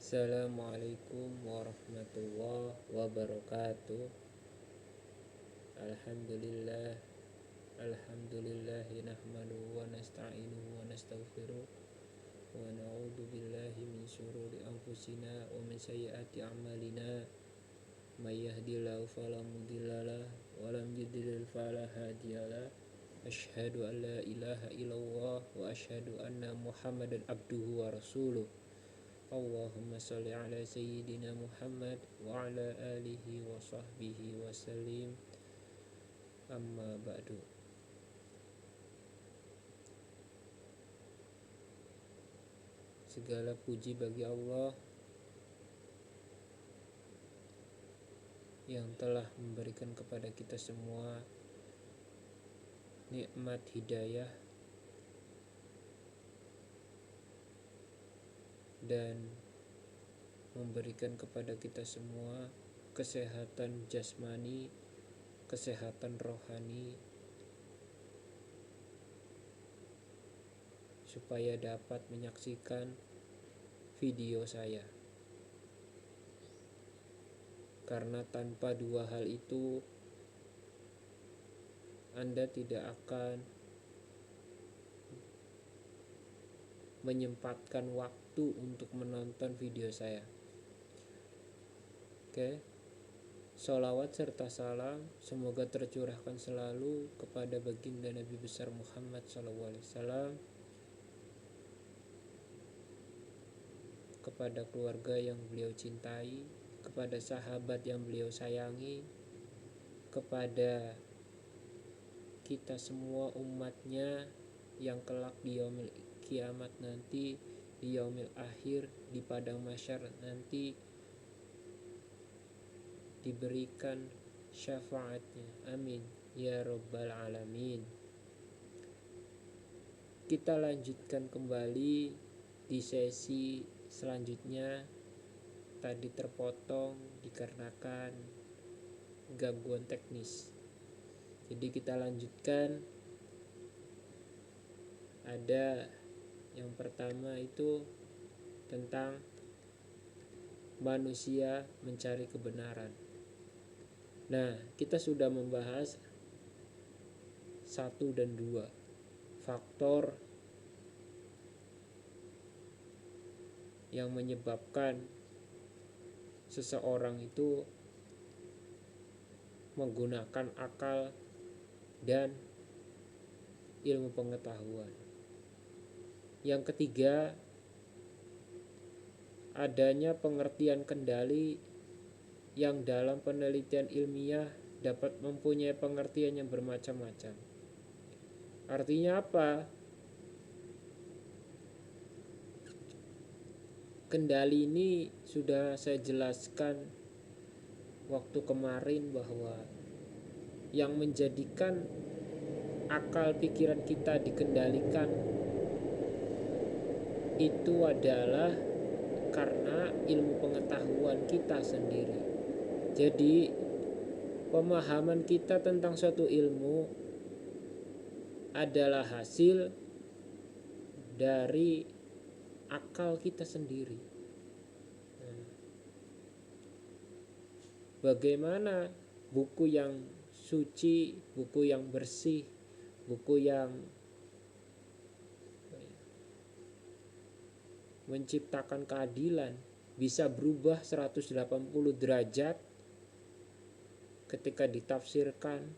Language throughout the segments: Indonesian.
Assalamualaikum warahmatullahi wabarakatuh. Alhamdulillah. Alhamdulillahi nahmaduhu wa nasta'inuhu wa nastaghfiruh wa na'udzu billahi min syururi anfusina wa min sayyiati a'malina. May yahdihillahu fala mudhillalah wa lam yudhlil fala hadiyalah. Asyhadu an la ilaha illallah wa asyhadu anna Muhammadan abduhu wa rasuluh. Allahumma sholli ala sayyidina Muhammad wa ala alihi wa sahbihi wa sallim. Amma ba'du. Segala puji bagi Allah yang telah memberikan kepada kita semua nikmat hidayah dan memberikan kepada kita semua kesehatan jasmani, kesehatan rohani, supaya dapat menyaksikan video saya. Karena tanpa dua hal itu Anda tidak akan menyempatkan waktu untuk menonton video saya. Oke. Sholawat serta salam semoga tercurahkan selalu kepada baginda Nabi besar Muhammad SAW, kepada keluarga yang beliau cintai, kepada sahabat yang beliau sayangi, kepada kita semua umatnya yang kelak di yaumil kiamat nanti, di yaumil akhir, di padang mahsyar nanti diberikan syafaatnya. Amin ya rabbal alamin. Kita lanjutkan kembali di sesi selanjutnya. Tadi terpotong dikarenakan gangguan teknis, jadi kita lanjutkan. Ada yang pertama itu tentang manusia mencari kebenaran. Nah, kita sudah membahas 1 dan 2 faktor yang menyebabkan seseorang itu menggunakan akal dan ilmu pengetahuan. Yang ketiga, adanya pengertian kendali yang dalam penelitian ilmiah dapat mempunyai pengertian yang bermacam-macam. Artinya apa? Kendali ini sudah saya jelaskan waktu kemarin bahwa yang menjadikan akal pikiran kita dikendalikan itu adalah karena ilmu pengetahuan kita sendiri. Jadi pemahaman kita tentang suatu ilmu adalah hasil dari akal kita sendiri. Bagaimana buku yang suci, buku yang bersih, buku yang menciptakan keadilan bisa berubah 180 derajat ketika ditafsirkan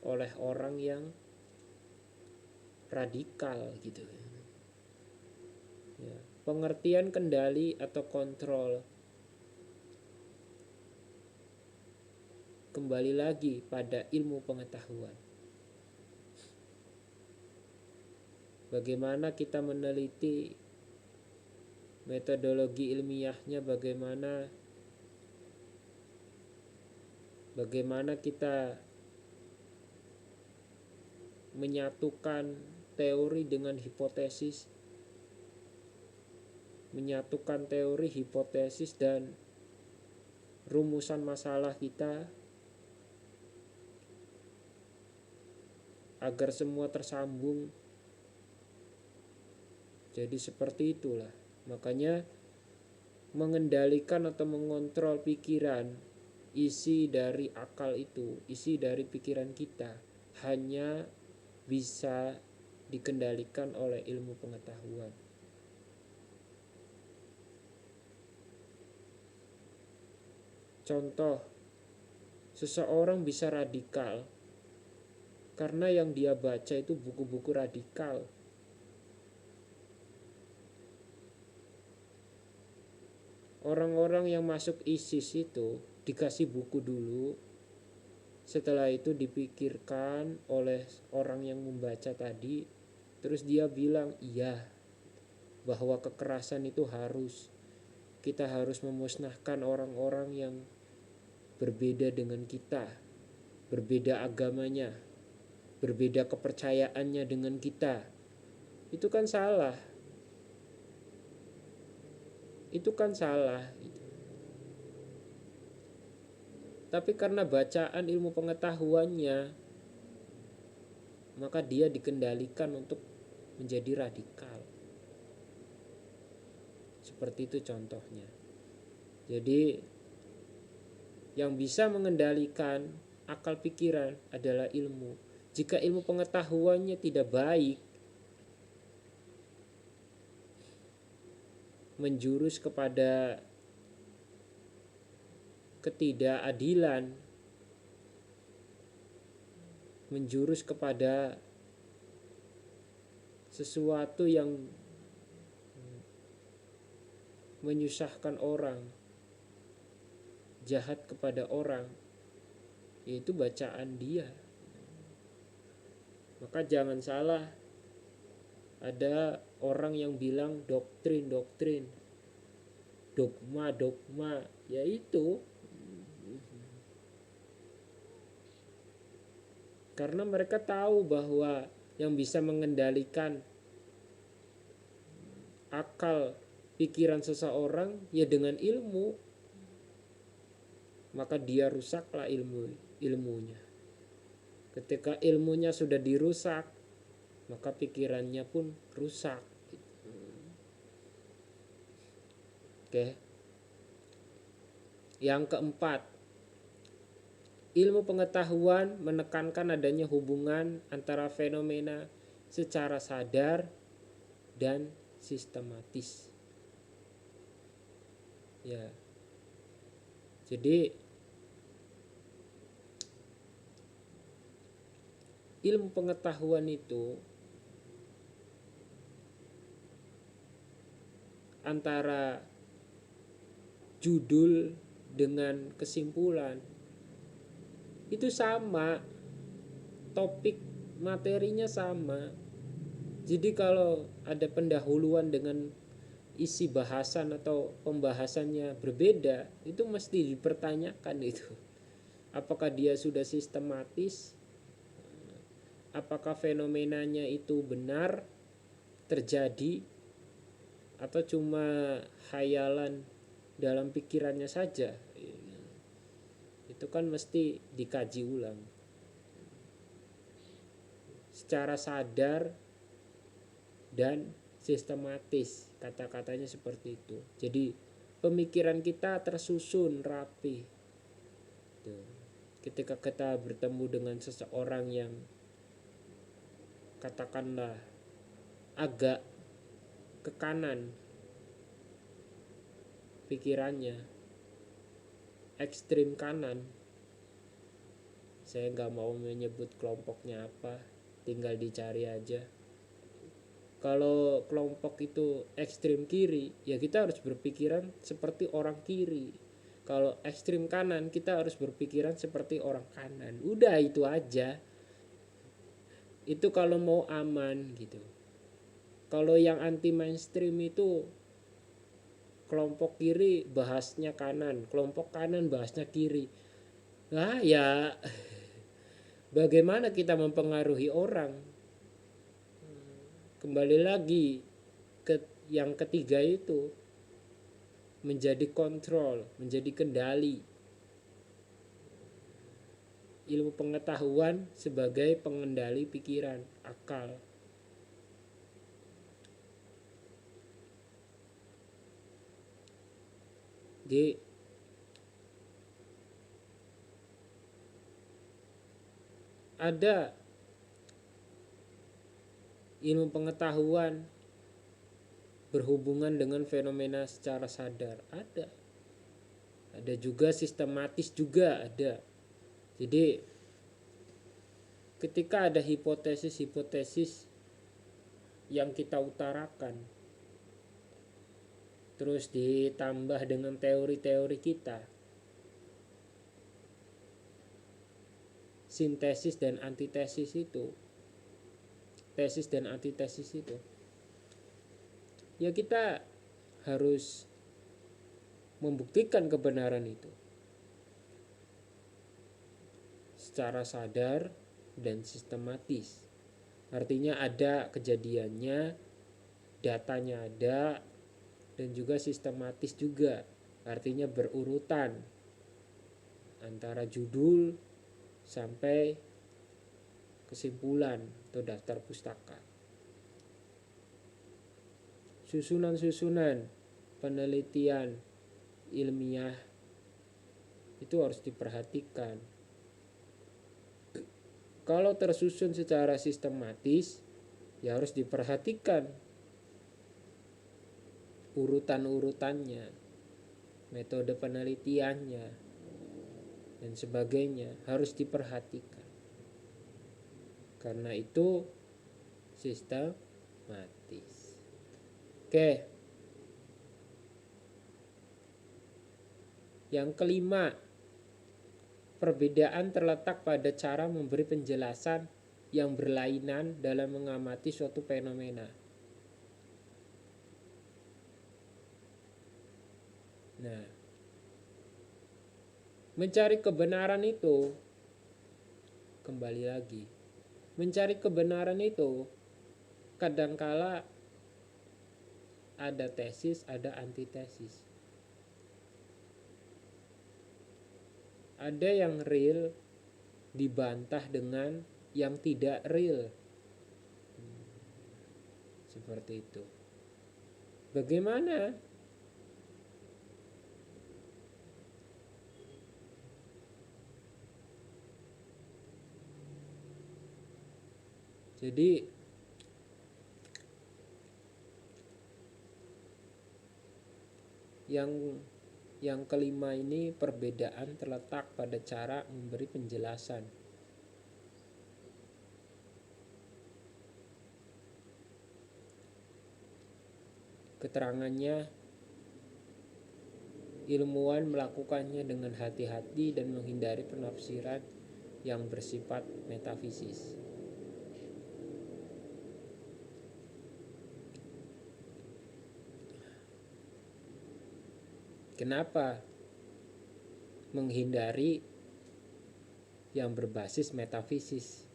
oleh orang yang radikal gitu ya. Pengertian kendali atau kontrol kembali lagi pada ilmu pengetahuan. Bagaimana kita meneliti, metodologi ilmiahnya bagaimana kita menyatukan teori dengan hipotesis, menyatukan teori, hipotesis dan rumusan masalah kita agar semua tersambung. Jadi seperti itulah. Makanya mengendalikan atau mengontrol pikiran, isi dari akal itu, isi dari pikiran kita hanya bisa dikendalikan oleh ilmu pengetahuan. Contoh, seseorang bisa radikal karena yang dia baca itu buku-buku radikal. Orang-orang yang masuk ISIS itu dikasih buku dulu, setelah itu dipikirkan oleh orang yang membaca tadi, terus dia bilang iya, bahwa kekerasan itu kita harus memusnahkan orang-orang yang berbeda dengan kita, berbeda agamanya, berbeda kepercayaannya dengan kita. Itu kan salah. Itu kan salah. Tapi karena bacaan ilmu pengetahuannya, maka dia dikendalikan untuk menjadi radikal. Seperti itu contohnya. Jadi yang bisa mengendalikan akal pikiran adalah ilmu. Jika ilmu pengetahuannya tidak baik, menjurus kepada ketidakadilan, menjurus kepada sesuatu yang menyusahkan orang, jahat kepada orang, yaitu bacaan dia. Maka jangan salah, ada orang yang bilang doktrin, dogma, yaitu karena mereka tahu bahwa yang bisa mengendalikan akal pikiran seseorang ya dengan ilmu, maka dia rusaklah ilmunya. Ketika ilmunya sudah dirusak, maka pikirannya pun rusak. Oke. Yang keempat, ilmu pengetahuan menekankan adanya hubungan antara fenomena secara sadar dan sistematis. Ya. Jadi ilmu pengetahuan itu antara judul dengan kesimpulan itu sama, topik materinya sama. Jadi kalau ada pendahuluan dengan isi bahasan atau pembahasannya berbeda, itu mesti dipertanyakan itu. Apakah dia sudah sistematis? Apakah fenomenanya itu benar terjadi atau cuma khayalan dalam pikirannya saja? Itu kan mesti dikaji ulang secara sadar dan sistematis, kata-katanya seperti itu. Jadi pemikiran kita tersusun rapi. Ketika kita bertemu dengan seseorang yang katakanlah agak ke kanan pikirannya, ekstrim kanan, saya nggak mau menyebut kelompoknya apa, tinggal dicari aja. Kalau kelompok itu ekstrim kiri, ya kita harus berpikiran seperti orang kiri. Kalau ekstrim kanan, kita harus berpikiran seperti orang kanan. Udah itu aja. Itu kalau mau aman gitu. Kalau yang anti mainstream itu kelompok kiri bahasnya kanan, kelompok kanan bahasnya kiri. Nah ya bagaimana kita mempengaruhi orang? Kembali lagi ke yang ketiga itu, menjadi kontrol, menjadi kendali. Ilmu pengetahuan sebagai pengendali pikiran, akal. G. Ada ilmu pengetahuan berhubungan dengan fenomena secara sadar, ada juga sistematis juga ada. Jadi ketika ada hipotesis yang kita utarakan, terus ditambah dengan teori-teori kita, sintesis dan antitesis itu, tesis dan antitesis itu, ya kita harus membuktikan kebenaran itu secara sadar dan sistematis. Artinya ada kejadiannya, datanya ada, dan juga sistematis juga. Artinya berurutan antara judul sampai kesimpulan atau daftar pustaka. Susunan-susunan penelitian ilmiah itu harus diperhatikan. Kalau tersusun secara sistematis, ya harus diperhatikan urutan-urutannya, metode penelitiannya, dan sebagainya harus diperhatikan. Karena itu sistematis. Oke. Yang kelima, perbedaan terletak pada cara memberi penjelasan yang berlainan dalam mengamati suatu fenomena. Nah, mencari kebenaran itu, kembali lagi, mencari kebenaran itu kadangkala ada tesis, ada antitesis. Ada yang real dibantah dengan yang tidak real. Seperti itu. Bagaimana? Jadi yang kelima ini, perbedaan terletak pada cara memberi penjelasan. Keterangannya, ilmuwan melakukannya dengan hati-hati dan menghindari penafsiran yang bersifat metafisis. Kenapa menghindari yang berbasis metafisis?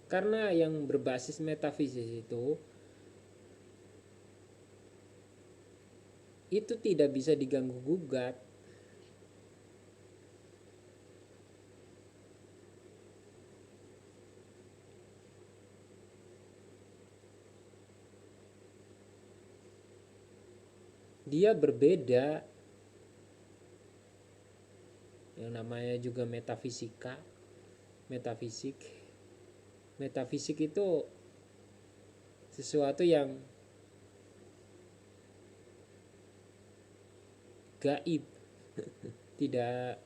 Karena yang berbasis metafisis itu tidak bisa diganggu gugat. Dia berbeda, yang namanya juga metafisik. Metafisik itu sesuatu yang gaib, tidak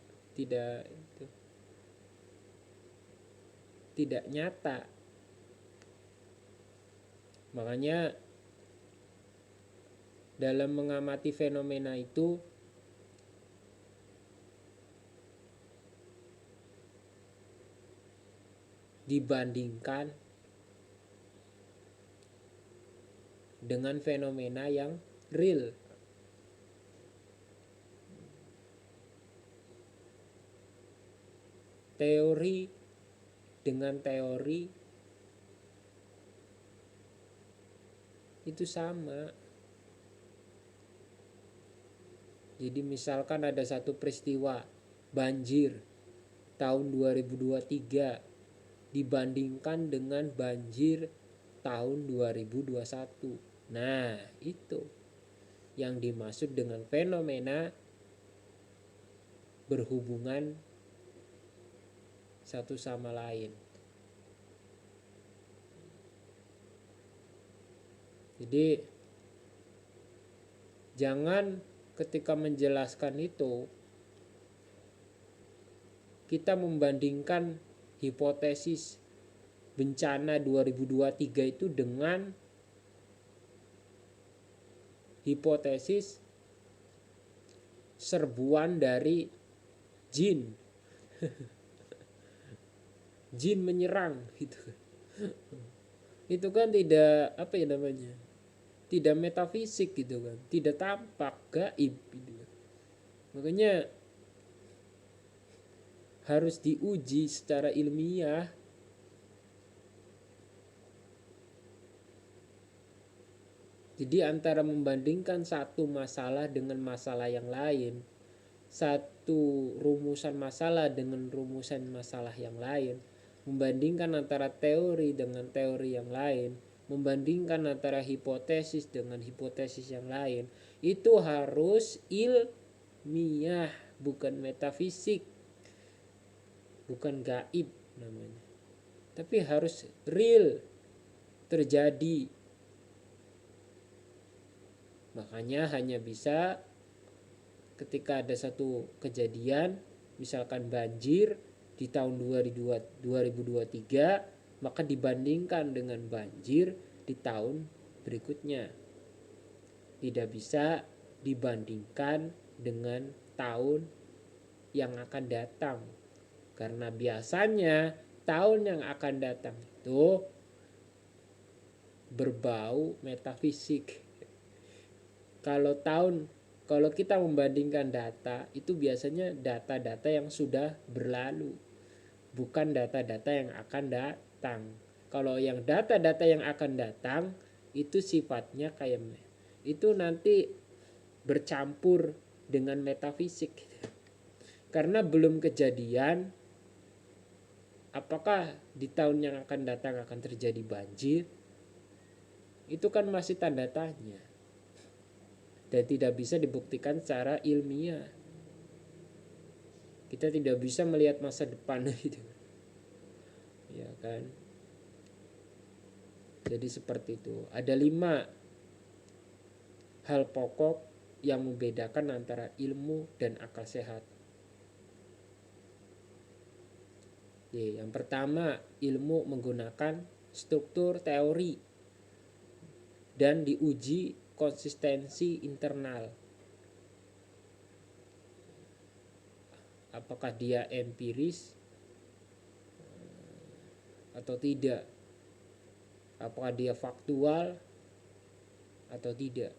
nyata. Makanya dalam mengamati fenomena itu dibandingkan dengan fenomena yang real. Teori dengan teori itu sama. Jadi misalkan ada satu peristiwa banjir tahun 2023 dibandingkan dengan banjir tahun 2021. Nah, itu yang dimaksud dengan fenomena berhubungan satu sama lain. Jadi jangan ketika menjelaskan itu kita membandingkan hipotesis bencana 2023 itu dengan hipotesis serbuan dari jin. Jin menyerang gitu. Itu kan tidak tidak metafisik gitu kan, tidak tampak, gaib gitu kan. Makanya harus diuji secara ilmiah. Jadi antara membandingkan satu masalah dengan masalah yang lain, satu rumusan masalah dengan rumusan masalah yang lain, membandingkan antara teori dengan teori yang lain, membandingkan antara hipotesis dengan hipotesis yang lain, itu harus ilmiah, bukan metafisik, bukan gaib namanya, tapi harus real terjadi. Makanya hanya bisa ketika ada satu kejadian, misalkan banjir di tahun 2023, maka dibandingkan dengan banjir di tahun berikutnya. Tidak bisa dibandingkan dengan tahun yang akan datang. Karena biasanya tahun yang akan datang itu berbau metafisik. Kalau kita membandingkan data, itu biasanya data-data yang sudah berlalu, bukan data-data yang akan datang. Kalau yang data-data yang akan datang, itu sifatnya kayak itu nanti bercampur dengan metafisik. Karena belum kejadian, apakah di tahun yang akan datang akan terjadi banjir? Itu kan masih tanda tanya. Dan tidak bisa dibuktikan secara ilmiah. Kita tidak bisa melihat masa depan gitu. Ya kan? Jadi seperti itu. Ada 5 hal pokok yang membedakan antara ilmu dan akal sehat. Yang pertama, ilmu menggunakan struktur teori dan diuji konsistensi internal. Apakah dia empiris atau tidak? Apakah dia faktual atau tidak?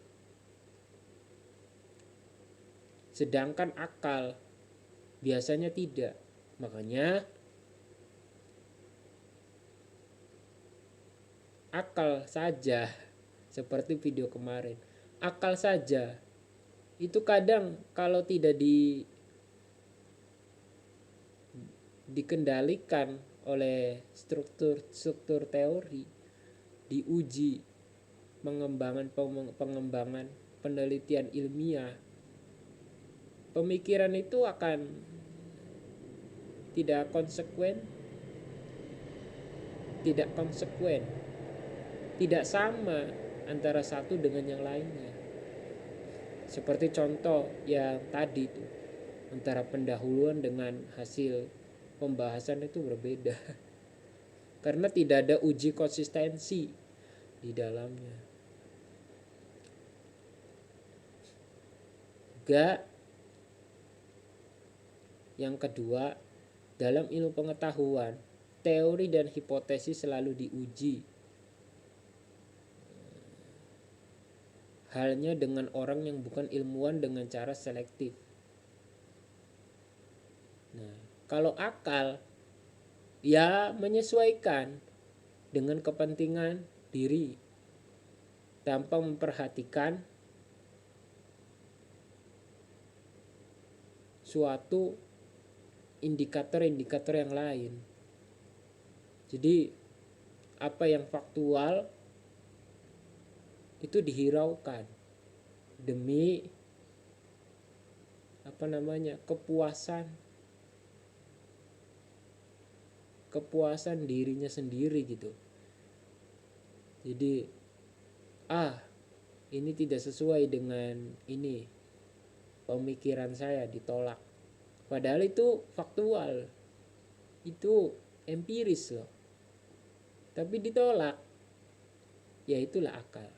Sedangkan akal biasanya tidak. Makanya akal saja, seperti video kemarin, akal saja itu kadang kalau tidak dikendalikan oleh struktur teori, diuji pengembangan penelitian ilmiah, pemikiran itu akan tidak konsekuen, tidak sama antara satu dengan yang lainnya. Seperti contoh yang tadi itu, antara pendahuluan dengan hasil pembahasan itu berbeda. Karena tidak ada uji konsistensi di dalamnya. Yang kedua, dalam ilmu pengetahuan, teori dan hipotesis selalu diuji. Halnya dengan orang yang bukan ilmuwan dengan cara selektif. Nah, kalau akal ya menyesuaikan dengan kepentingan diri tanpa memperhatikan suatu indikator-indikator yang lain. Jadi apa yang faktual itu dihiraukan. demi kepuasan dirinya sendiri gitu. Jadi ini tidak sesuai dengan ini, pemikiran saya, ditolak. Padahal itu faktual, itu empiris loh, tapi ditolak. Ya itulah akal.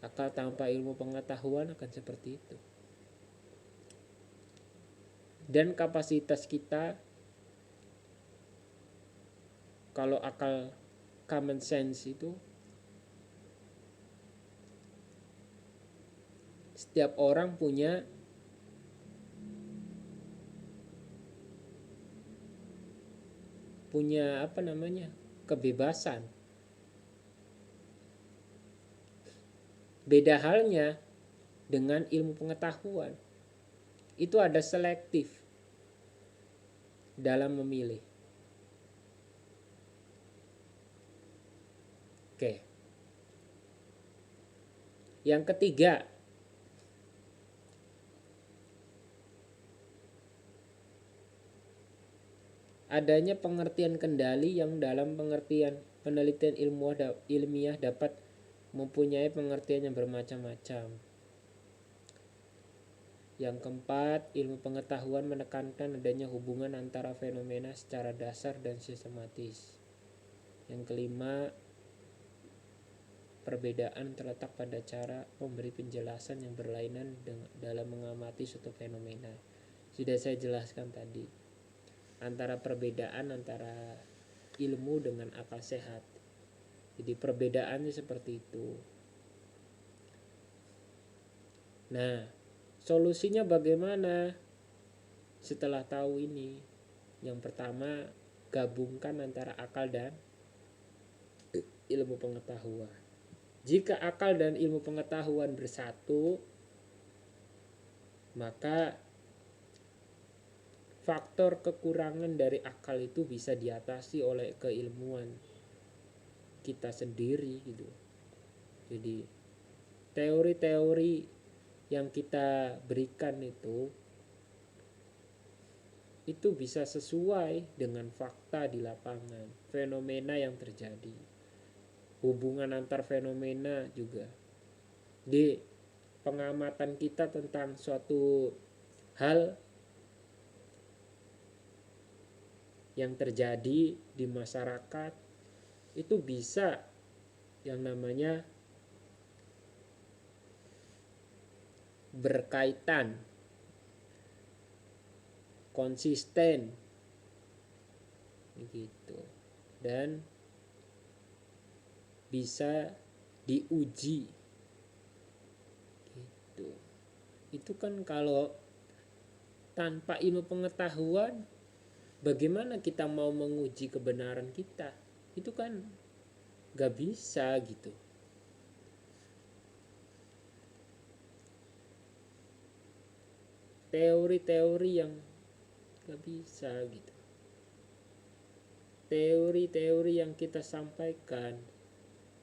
Akal tanpa ilmu pengetahuan akan seperti itu. Dan kapasitas kita, kalau akal common sense itu, setiap orang punya kebebasan. Beda halnya dengan ilmu pengetahuan. Itu ada selektif dalam memilih. Oke. Yang ketiga, adanya pengertian kendali yang dalam pengertian penelitian ilmiah dapat mempunyai pengertian yang bermacam-macam. Yang keempat, ilmu pengetahuan menekankan adanya hubungan antara fenomena secara dasar dan sistematis. Yang kelima, perbedaan terletak pada cara memberi penjelasan yang berlainan dalam mengamati suatu fenomena. Sudah saya jelaskan tadi, perbedaan antara ilmu dengan akal sehat. Jadi perbedaannya seperti itu. Nah, solusinya bagaimana setelah tahu ini? Yang pertama, gabungkan antara akal dan ilmu pengetahuan. Jika akal dan ilmu pengetahuan bersatu, maka faktor kekurangan dari akal itu bisa diatasi oleh keilmuan kita sendiri gitu. Jadi teori-teori yang kita berikan itu bisa sesuai dengan fakta di lapangan, fenomena yang terjadi, hubungan antar fenomena juga. Di pengamatan kita tentang suatu hal yang terjadi di masyarakat, itu bisa yang namanya berkaitan, konsisten gitu, dan bisa diuji gitu. Itu kan kalau tanpa ilmu pengetahuan, bagaimana kita mau menguji kebenaran kita? Itu kan gak bisa gitu. Teori-teori yang gak bisa gitu. Teori-teori yang kita sampaikan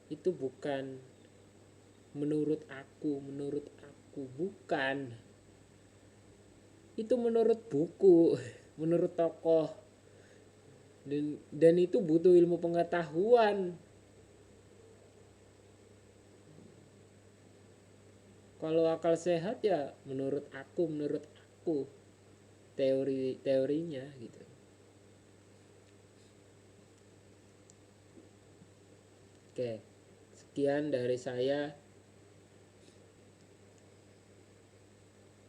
itu bukan menurut aku, bukan. Itu menurut buku, menurut tokoh. Dan itu butuh ilmu pengetahuan. Kalau akal sehat ya menurut aku teorinya gitu. Oke, sekian dari saya.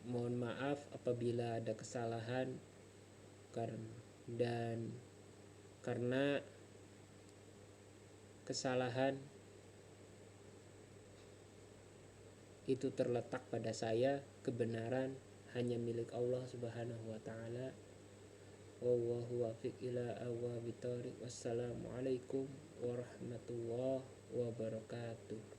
Mohon maaf apabila ada kesalahan, karena kesalahan itu terletak pada saya, kebenaran hanya milik Allah Subhanahu wa taala. Wallahu wafiq ila aqwamit thoriq. Wassalamualaikum warahmatullahi wabarakatuh.